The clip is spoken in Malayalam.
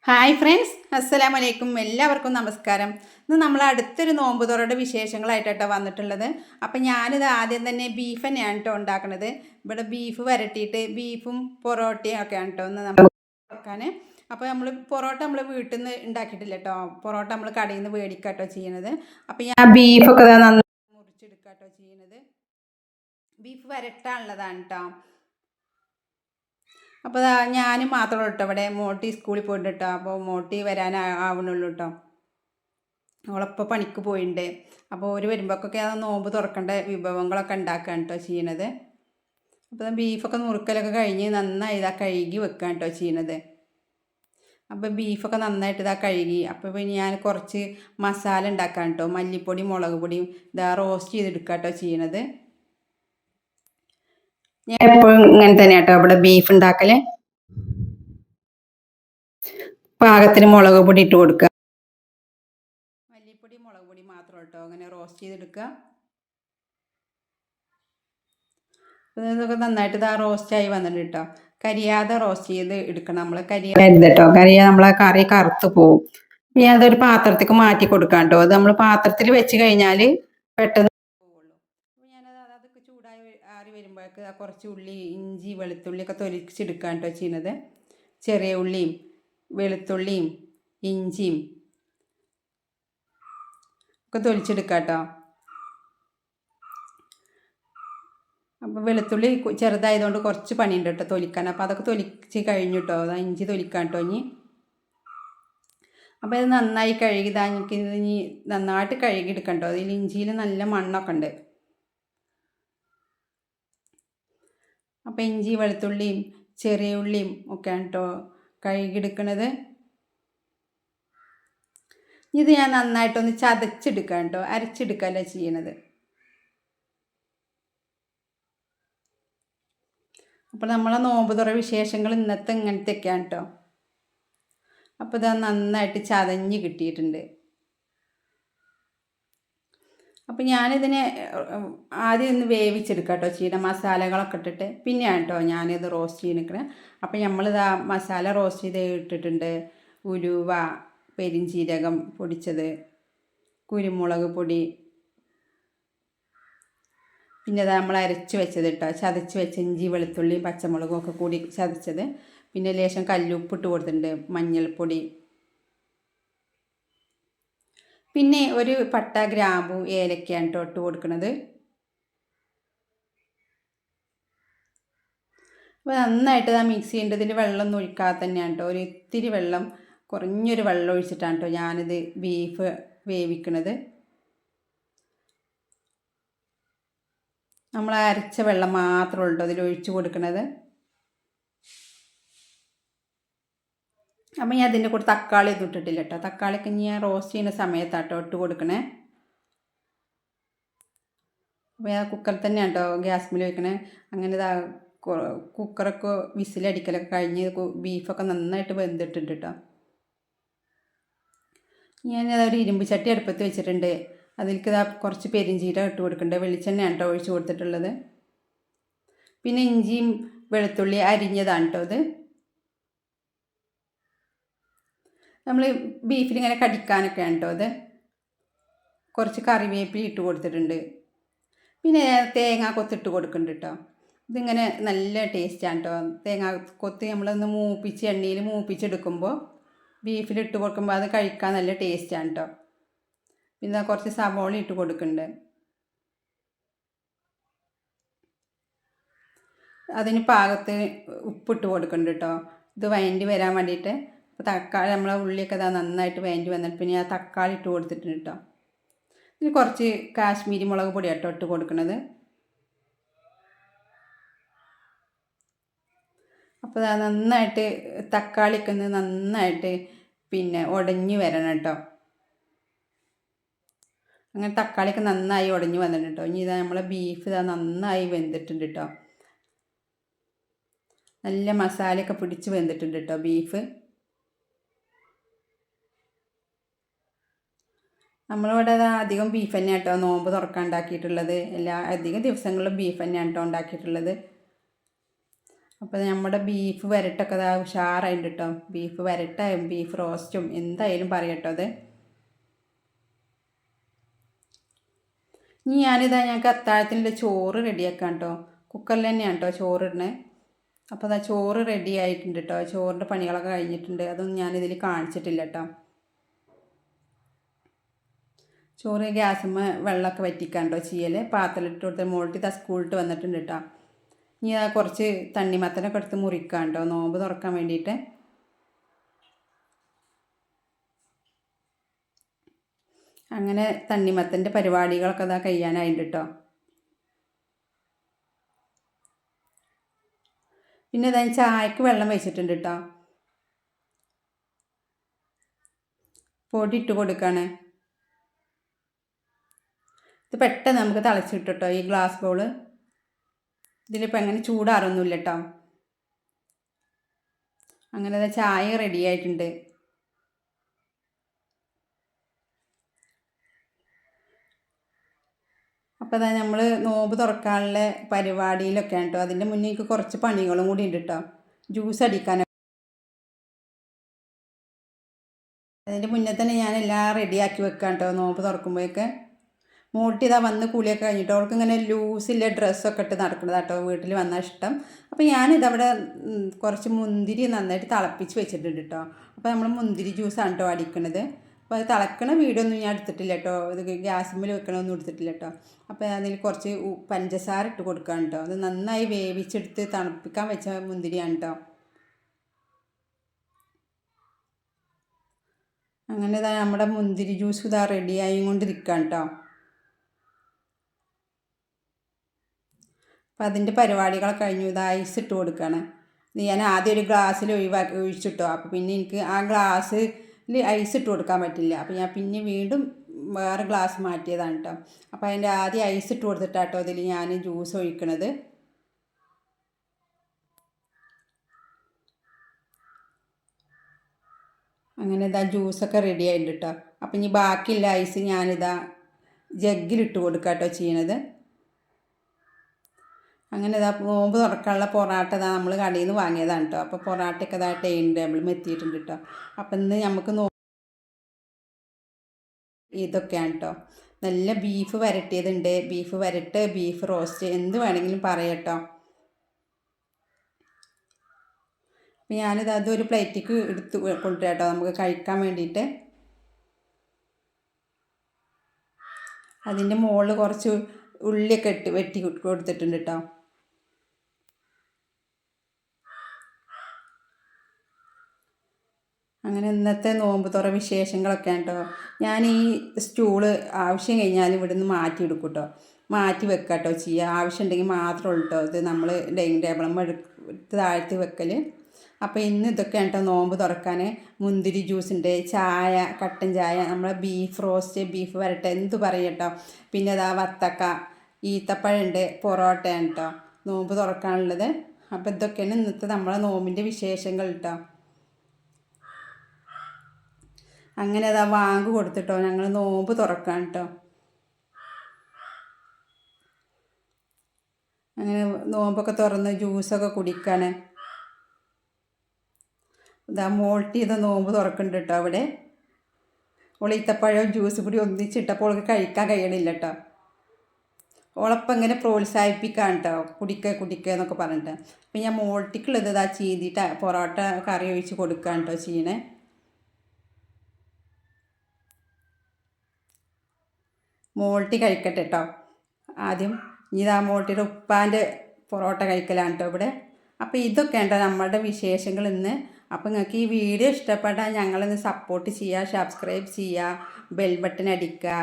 ഹായ് ഫ്രണ്ട്സ്, അസ്സലാമു അലൈക്കും. എല്ലാവർക്കും നമസ്കാരം. ഇന്ന് നമ്മൾ അടുത്തൊരു നോമ്പ് തുറയുടെ വിശേഷങ്ങളായിട്ടോ വന്നിട്ടുള്ളത്. അപ്പം ഞാനിത് ആദ്യം തന്നെ ബീഫ് തന്നെയാണ് കേട്ടോ ഉണ്ടാക്കുന്നത്. ഇവിടെ ബീഫ് വരട്ടിയിട്ട് ബീഫും പൊറോട്ടയും ഒക്കെയാണ് കേട്ടോ ഒന്ന് നമുക്ക് വെക്കാൻ. അപ്പോൾ നമ്മൾ പൊറോട്ട നമ്മൾ വീട്ടിൽ നിന്ന് ഉണ്ടാക്കിയിട്ടില്ല കേട്ടോ. പൊറോട്ട നമ്മൾ കടയിൽ നിന്ന് മേടിക്കാട്ടോ ചെയ്യുന്നത്. അപ്പം ഞാൻ ബീഫൊക്കെ നന്നായി മുറിച്ചെടുക്കാട്ടോ ചെയ്യുന്നത്. ബീഫ് വരട്ടാനുള്ളതാണ് കേട്ടോ. അപ്പോൾ ഞാനും മാത്രമേ കേട്ടോ ഇവിടെ. മോട്ടി സ്കൂളിൽ പോയിട്ട് കേട്ടോ. അപ്പോൾ മോട്ടി വരാനാവണുള്ളൂ കേട്ടോ. അവളപ്പോൾ പണിക്ക് പോയിട്ടുണ്ട്. അപ്പോൾ ഒരു വരുമ്പോഴൊക്കെ അത് നോമ്പ് തുറക്കേണ്ട വിഭവങ്ങളൊക്കെ ഉണ്ടാക്കുകയാണ് കേട്ടോ ചെയ്യണത്. അപ്പോൾ ബീഫൊക്കെ നുറുക്കലൊക്കെ കഴിഞ്ഞ് നന്നായി ഇതാ കഴുകി വെക്കുകയാണ് കേട്ടോ ചെയ്യണത്. അപ്പോൾ ബീഫൊക്കെ നന്നായിട്ട് ഇതാ കഴുകി. അപ്പോൾ പിന്നെ ഞാൻ കുറച്ച് മസാല ഉണ്ടാക്കാൻ കേട്ടോ. മല്ലിപ്പൊടി, മുളക് പൊടിയും ഇതാ റോസ്റ്റ് ചെയ്തെടുക്കുക കേട്ടോ ചെയ്യണത്. ഞാൻ എപ്പോഴും ഇങ്ങനെ തന്നെ കേട്ടോ ഇവിടെ ബീഫ് ഉണ്ടാക്കൽ. പാകത്തിന് മുളക് പൊടി ഇട്ട് കൊടുക്കുക. മല്ലിപ്പൊടി, മുളക് പൊടി മാത്രം കേട്ടോ അങ്ങനെ റോസ്റ്റ് ചെയ്തെടുക്കുക. ഇതൊക്കെ നന്നായിട്ട് ഇതാ റോസ്റ്റായി വന്നിട്ട് കേട്ടോ. കരിയാതെ റോസ്റ്റ് ചെയ്ത് എടുക്കണം. നമ്മൾ കരിയാതെ കേട്ടോ. കരിയാതെ നമ്മളെ കറി കറുത്ത് പോവും. പിന്നെ അതൊരു പാത്രത്തേക്ക് മാറ്റി കൊടുക്കാം കേട്ടോ. അത് നമ്മൾ പാത്രത്തിൽ വെച്ച് കഴിഞ്ഞാൽ പെട്ടെന്ന് പോവുള്ളൂ. അപ്പോൾ ഞാനത് അതൊക്കെ ചൂടായി ആറി വരുമ്പോഴേക്ക് കുറച്ച് ഉള്ളി, ഇഞ്ചി, വെളുത്തുള്ളിയൊക്കെ തൊലിച്ചെടുക്കാൻ കേട്ടോ ചെയ്യുന്നത്. ചെറിയ ഉള്ളിയും വെളുത്തുള്ളിയും ഇഞ്ചിയും ഒക്കെ തൊലിച്ചെടുക്കാം കേട്ടോ. അപ്പോൾ വെളുത്തുള്ളി ചെറുതായതുകൊണ്ട് കുറച്ച് പണിയുണ്ട് കേട്ടോ തൊലിക്കാൻ. അപ്പോൾ അതൊക്കെ തൊലിച്ച് കഴിഞ്ഞു കേട്ടോ. അതാ ഇഞ്ചി തൊലിക്കാൻ കേട്ടോ ഇനി. അപ്പോൾ ഇത് നന്നായി കഴുകി എനിക്ക് ഇനി നന്നായിട്ട് കഴുകിയെടുക്കാം കേട്ടോ. അതിൽ ഇഞ്ചിയിൽ നല്ല മണ്ണൊക്കെ ഉണ്ട്. അപ്പോൾ ഇഞ്ചി, വെളുത്തുള്ളിയും ചെറിയ ഉള്ളിയും ഒക്കെയാണ് കേട്ടോ കഴുകിയെടുക്കണത്. ഇത് ഞാൻ നന്നായിട്ടൊന്ന് ചതച്ചെടുക്കാം കേട്ടോ. അരച്ചെടുക്കുകയല്ല ചെയ്യണത്. അപ്പോൾ നമ്മളെ നോമ്പ് തുറ വിശേഷങ്ങൾ ഇന്നത്തെ ഇങ്ങനത്തെയൊക്കെയാണ് കേട്ടോ. അപ്പോൾ ഇത് നന്നായിട്ട് ചതഞ്ഞ് കിട്ടിയിട്ടുണ്ട്. അപ്പോൾ ഞാനിതിനെ ആദ്യം ഒന്ന് വേവിച്ചെടുക്കാം കേട്ടോ ചെയ്യണം. മസാലകളൊക്കെ ഇട്ടിട്ട് പിന്നെയാണ് കേട്ടോ ഞാനിത് റോസ്റ്റ് ചെയ്യണത്. അപ്പോൾ നമ്മളിതാ മസാല റോസ്റ്റ് ചെയ്ത് ഇട്ടിട്ടുണ്ട്. ഉലുവ, പെരിഞ്ചീരകം പൊടിച്ചത്, കുരുമുളക് പൊടി, പിന്നെ അത് നമ്മൾ അരച്ച് വെച്ചത് കേട്ടോ. ചതച്ച് വെച്ച ഇഞ്ചി, വെളുത്തുള്ളിയും പച്ചമുളകും ഒക്കെ കൂടി ചതച്ചത്. പിന്നെ ലേശം കല്ലുപ്പിട്ട് കൊടുത്തിട്ടുണ്ട്, മഞ്ഞൾപ്പൊടി, പിന്നെ ഒരു പട്ട, ഗ്രാമ്പു, ഏലക്കയാണ് കേട്ടോ ഇട്ട് കൊടുക്കുന്നത്. അപ്പോൾ നന്നായിട്ട് ആ മിക്സ് ചെയ്യേണ്ടത്. ഇതിൽ വെള്ളമൊന്നും ഒഴിക്കാതെ തന്നെയാണ് കേട്ടോ. ഒരു ഇത്തിരി വെള്ളം, കുറഞ്ഞൊരു വെള്ളം ഒഴിച്ചിട്ടാണ് കേട്ടോ ഞാനിത് ബീഫ് വേവിക്കണത്. നമ്മൾ അരച്ച വെള്ളം മാത്രമേ ഉള്ളൂ അതിൽ ഒഴിച്ച് കൊടുക്കുന്നത്. അപ്പം ഞാൻ അതിൻ്റെ കൂടെ തക്കാളി ഒന്നും ഇട്ടിട്ടില്ല കേട്ടോ. തക്കാളിയൊക്കെ ഞാൻ റോസ്റ്റ് ചെയ്യുന്ന സമയത്താട്ടോ ഇട്ട് കൊടുക്കണേ. അപ്പോൾ ഞാൻ കുക്കറിൽ തന്നെയാണ് കേട്ടോ ഗ്യാസ്മിൽ വെക്കണേ. അങ്ങനെ കുക്കറൊക്കെ വിസിലടിക്കലൊക്കെ കഴിഞ്ഞ് ബീഫൊക്കെ നന്നായിട്ട് വെന്തിട്ടുണ്ട് കേട്ടോ. ഞാനതൊരു ഇരുമ്പ് ചട്ടി അടുപ്പത്ത് വെച്ചിട്ടുണ്ട്. അതിലേക്ക് കുറച്ച് പെരിഞ്ചീരകം ഇട്ട് കൊടുക്കുന്നുണ്ട്. വെളിച്ചെണ്ണയാണ് കേട്ടോ ഒഴിച്ച് കൊടുത്തിട്ടുള്ളത്. പിന്നെ ഇഞ്ചിയും വെളുത്തുള്ളി അരിഞ്ഞതാണ് കേട്ടോ ഇത്. നമ്മൾ ബീഫിലിങ്ങനെ കടിക്കാനൊക്കെയാണ് കേട്ടോ അത്. കുറച്ച് കറിവേപ്പില ഇട്ട് കൊടുത്തിട്ടുണ്ട്. പിന്നെ തേങ്ങ കൊത്തിട്ട് കൊടുക്കുന്നുണ്ട് കേട്ടോ. ഇതിങ്ങനെ നല്ല ടേസ്റ്റാണ് കേട്ടോ. തേങ്ങ കൊത്തി നമ്മളൊന്ന് മൂപ്പിച്ച് എണ്ണയിൽ മൂപ്പിച്ചെടുക്കുമ്പോൾ ബീഫിലിട്ട് കൊടുക്കുമ്പോൾ അത് കഴിക്കാൻ നല്ല ടേസ്റ്റാണ് കേട്ടോ. പിന്നെ കുറച്ച് സവോള ഇട്ട് കൊടുക്കുന്നുണ്ട്. അതിന് പാകത്തിന് ഉപ്പിട്ട് കൊടുക്കുന്നുണ്ട് കേട്ടോ. ഇത് വഴണ്ടി വരാൻ വേണ്ടിയിട്ട്. അപ്പോൾ തക്കാളി നമ്മളെ ഉള്ളിയൊക്കെ നന്നായിട്ട് വഴണ്ടി വന്നിട്ട് പിന്നെ ആ തക്കാളി ഇട്ട് കൊടുത്തിട്ടുണ്ട് കേട്ടോ. ഇതിന് കുറച്ച് കാശ്മീരി മുളക് പൊടിയാണ് കേട്ടോ ഇട്ട് കൊടുക്കുന്നത്. അപ്പോൾ നന്നായിട്ട് തക്കാളിയൊക്കെ ഒന്ന് നന്നായിട്ട് പിന്നെ ഉടഞ്ഞ് വരണം കേട്ടോ. അങ്ങനെ തക്കാളിയൊക്കെ നന്നായി ഉടഞ്ഞ് വന്നിട്ടുണ്ട് കേട്ടോ. ഇനി ഇതാ നമ്മളെ ബീഫ് നന്നായി വെന്തിട്ടുണ്ട് കേട്ടോ. നല്ല മസാലയൊക്കെ പിടിച്ച് വെന്തിട്ടുണ്ട് കേട്ടോ ബീഫ്. നമ്മളിവിടെ അധികം ബീഫ് തന്നെയാണ് കേട്ടോ നോമ്പ് തുറക്കാൻ ഉണ്ടാക്കിയിട്ടുള്ളത്. അധിക ദിവസങ്ങളിലും ബീഫ് തന്നെയാണ് കേട്ടോ ഉണ്ടാക്കിയിട്ടുള്ളത്. അപ്പോൾ നമ്മുടെ ബീഫ് വരട്ടൊക്കെ ഇതാ ഉഷാറായിട്ട് കേട്ടോ. ബീഫ് വരട്ടും ബീഫ് റോസ്റ്റും എന്തായാലും പറയട്ടോ അത്. ഇനി ഞങ്ങൾക്ക് അത്താഴത്തിനുള്ള ചോറ് റെഡിയാക്കാം കേട്ടോ. കുക്കറിൽ തന്നെയാണ് കേട്ടോ ചോറിടണേ. അപ്പോൾ അതാ ചോറ് റെഡി ആയിട്ടുണ്ട് കേട്ടോ. ചോറിൻ്റെ പണികളൊക്കെ കഴിഞ്ഞിട്ടുണ്ട്. അതൊന്നും ഞാനിതിൽ കാണിച്ചിട്ടില്ല കേട്ടോ. ചോറ് ഗ്യാസുമ്മ വെള്ളമൊക്കെ വറ്റിക്കാൻ കേട്ടോ ചെയ്യൽ. പാത്രത്തിലിട്ട് കൊടുത്ത് മോൾട്ടി സ്കൂളിട്ട് വന്നിട്ടുണ്ട് കേട്ടോ. ഇനി കുറച്ച് തണ്ണിമത്തനൊക്കെ എടുത്ത് മുറിക്കാം കേട്ടോ നോമ്പ് തുറക്കാൻ വേണ്ടിയിട്ട്. അങ്ങനെ തണ്ണിമത്തൻ്റെ പരിപാടികളൊക്കെ ഇതാ കഴിയാനായിട്ട് കേട്ടോ. പിന്നെ ഇതാ ചായക്ക് വെള്ളം വെച്ചിട്ടുണ്ട് കേട്ടോ. പൊടി ഇട്ട് കൊടുക്കുകയാണ്. ഇത് പെട്ടെന്ന് നമുക്ക് തിളച്ചിട്ട് കേട്ടോ ഈ ഗ്ലാസ് ബൗള്. ഇതിലിപ്പോൾ എങ്ങനെ ചൂടാറൊന്നുമില്ല കേട്ടോ. അങ്ങനെ ചായ റെഡി ആയിട്ടുണ്ട്. അപ്പോൾ അതാ നമ്മൾ നോമ്പ് തുറക്കാനുള്ള പരിപാടിയിലൊക്കെയാണ് കേട്ടോ. അതിൻ്റെ മുന്നേ എനിക്ക് കുറച്ച് പണികളും കൂടി ഉണ്ട് കേട്ടോ. ജ്യൂസ് അടിക്കാനൊക്കെ. അതിൻ്റെ മുന്നേ തന്നെ ഞാൻ എല്ലാം റെഡിയാക്കി വെക്കാം കേട്ടോ നോമ്പ് തുറക്കുമ്പോഴൊക്കെ. മോട്ടി ഇതാ വന്ന് കുളിയൊക്കെ കഴിഞ്ഞിട്ട് അവൾക്ക് ഇങ്ങനെ ലൂസില്ല ഡ്രസ്സൊക്കെ ഇട്ട് നടക്കുന്നത് കേട്ടോ വീട്ടിൽ വന്നാൽ ഇഷ്ടം. അപ്പോൾ ഞാനിതവിടെ കുറച്ച് മുന്തിരി നന്നായിട്ട് തിളപ്പിച്ച് വെച്ചിട്ടുണ്ട് കേട്ടോ. അപ്പോൾ നമ്മൾ മുന്തിരി ജ്യൂസാണ് കേട്ടോ അടിക്കണത്. അപ്പോൾ അത് തിളക്കണ വീഡിയോ ഒന്നും ഞാൻ എടുത്തിട്ടില്ല കേട്ടോ. ഇത് ഗ്യാസിന്മേൽ വെക്കണമൊന്നും എടുത്തിട്ടില്ല കേട്ടോ. അപ്പോൾ അതിൽ കുറച്ച് പഞ്ചസാര ഇട്ട് കൊടുക്കാം കേട്ടോ. അത് നന്നായി വേവിച്ചെടുത്ത് തണുപ്പിക്കാൻ വെച്ച മുന്തിരിയാണ് കേട്ടോ. അങ്ങനെ ഇതാ നമ്മുടെ മുന്തിരി ജ്യൂസ് ഇതാ റെഡിയായി കൊണ്ടിരിക്കാം കേട്ടോ. അപ്പോൾ അതിൻ്റെ പരിപാടികളൊക്കെ കഴിഞ്ഞു. ഇത് ഐസ് ഇട്ട് കൊടുക്കുകയാണ്. ഇത് ഞാൻ ആദ്യം ഒരു ഗ്ലാസ്സിൽ ഒഴിച്ചിട്ടോ. അപ്പോൾ പിന്നെ എനിക്ക് ആ ഗ്ലാസ്സിൽ ഐസ് ഇട്ട് കൊടുക്കാൻ പറ്റില്ല. അപ്പോൾ ഞാൻ പിന്നെ വീണ്ടും വേറെ ഗ്ലാസ് മാറ്റിയതാണ് കേട്ടോ. അപ്പോൾ അതിൻ്റെ ആദ്യം ഐസ് ഇട്ട് കൊടുത്തിട്ടാട്ടോ ഇതിൽ ഞാൻ ജ്യൂസ് ഒഴിക്കണത്. അങ്ങനെ ഇതാ ജ്യൂസൊക്കെ റെഡി ആയിട്ടുണ്ട് കേട്ടോ. അപ്പം ഇനി ബാക്കിയുള്ള ഐസ് ഞാനിതാ ജഗ്ഗിലിട്ട് കൊടുക്കുക കേട്ടോ ചെയ്യണത്. അങ്ങനെ ഇതാ നോമ്പ് തുറക്കാനുള്ള പൊറാട്ട ഇതാ നമ്മൾ കടയിൽ നിന്ന് വാങ്ങിയതാണ് കേട്ടോ. അപ്പോൾ പൊറാട്ടയൊക്കെ ഇതാ ടൈനിങ് ടേബിളിൽ എത്തിയിട്ടുണ്ട് കേട്ടോ. അപ്പം ഇന്ന് നമുക്ക് ഇതൊക്കെയാണ് കേട്ടോ. നല്ല ബീഫ് വരട്ടിയതുണ്ട്. ബീഫ് വരട്ട്, ബീഫ് റോസ്റ്റ് എന്ത് വേണമെങ്കിലും പറയട്ടോ. അപ്പം ഞാനിത് അതൊരു പ്ലേറ്റിക്ക് എടുത്ത് കൊണ്ടുവരാം കേട്ടോ നമുക്ക് കഴിക്കാൻ വേണ്ടിയിട്ട്. അതിൻ്റെ മുകളിൽ കുറച്ച് ഉള്ളിയൊക്കെ വെട്ടി കൊടുത്തിട്ടുണ്ട് കേട്ടോ. അങ്ങനെ ഇന്നത്തെ നോമ്പ് തുറ വിശേഷങ്ങളൊക്കെയാണ് കേട്ടോ. ഞാൻ ഈ സ്റ്റൂള് ആവശ്യം കഴിഞ്ഞാൽ ഇവിടെ നിന്ന് മാറ്റിയെടുക്കും കേട്ടോ. മാറ്റി വെക്കാം കേട്ടോ ചെയ്യുക. ആവശ്യമുണ്ടെങ്കിൽ മാത്രമേ ഉള്ളൂ കേട്ടോ ഇത് നമ്മൾ ഡൈനിങ് ടേബിളുമ്പോൾ എടുത്ത് താഴ്ത്തി വെക്കൽ. അപ്പോൾ ഇന്ന് ഇതൊക്കെയാണ് കേട്ടോ നോമ്പ് തുറക്കാൻ. മുന്തിരി ജ്യൂസുണ്ട്, ചായ, കട്ടൻ ചായ, നമ്മളെ ബീഫ് റോസ്റ്റ്, ബീഫ് വരട്ടെ എന്ത് പറയും കേട്ടോ. പിന്നെ അതാ വത്തക്ക, ഈത്തപ്പഴമുണ്ട്, പൊറോട്ടയാണ് കേട്ടോ നോമ്പ് തുറക്കാനുള്ളത്. അപ്പോൾ ഇതൊക്കെയാണ് ഇന്നത്തെ നമ്മളെ നോമ്പിൻ്റെ വിശേഷങ്ങൾ കേട്ടോ. അങ്ങനെ അതാ വാങ്ക് കൊടുത്തിട്ടോ ഞങ്ങൾ നോമ്പ് തുറക്കാൻ കേട്ടോ. അങ്ങനെ നോമ്പൊക്കെ തുറന്ന് ജ്യൂസൊക്കെ കുടിക്കാൻ. ഇതാ മോൾട്ടി ഇത് നോമ്പ് തുറക്കുന്നുണ്ട് കേട്ടോ അവിടെ. ഓൾ ഈത്തപ്പഴവും ജ്യൂസ് കൂടി ഒന്നിച്ചിട്ടപ്പോൾ ഓൾക്ക് കഴിക്കാൻ കഴിയണില്ല കേട്ടോ. ഓളപ്പം ഇങ്ങനെ പ്രോത്സാഹിപ്പിക്കാൻ കേട്ടോ കുടിക്കുക എന്നൊക്കെ പറഞ്ഞിട്ട്. അപ്പം ഞാൻ മോൾട്ടിക്കുള്ളത് ഇതാ ചീന്തിയിട്ട് പൊറോട്ട കറി ഒഴിച്ച് കൊടുക്കാൻ കേട്ടോ ചെയ്യണേ. മോൾട്ടി കഴിക്കട്ടെ കേട്ടോ ആദ്യം. ഇതാ മോൾട്ടിയുടെ ഉപ്പാൻ്റെ പൊറോട്ട കഴിക്കലാണ് കേട്ടോ ഇവിടെ. അപ്പോൾ ഇതൊക്കെ ഉണ്ടോ നമ്മളുടെ വിശേഷങ്ങൾ ഇന്ന്. അപ്പോൾ നിങ്ങൾക്ക് ഈ വീഡിയോ ഇഷ്ടപ്പെട്ടാൽ ഞങ്ങളൊന്ന് സപ്പോർട്ട് ചെയ്യുക, സബ്സ്ക്രൈബ് ചെയ്യുക, ബെൽ ബട്ടൺ അടിക്കുക.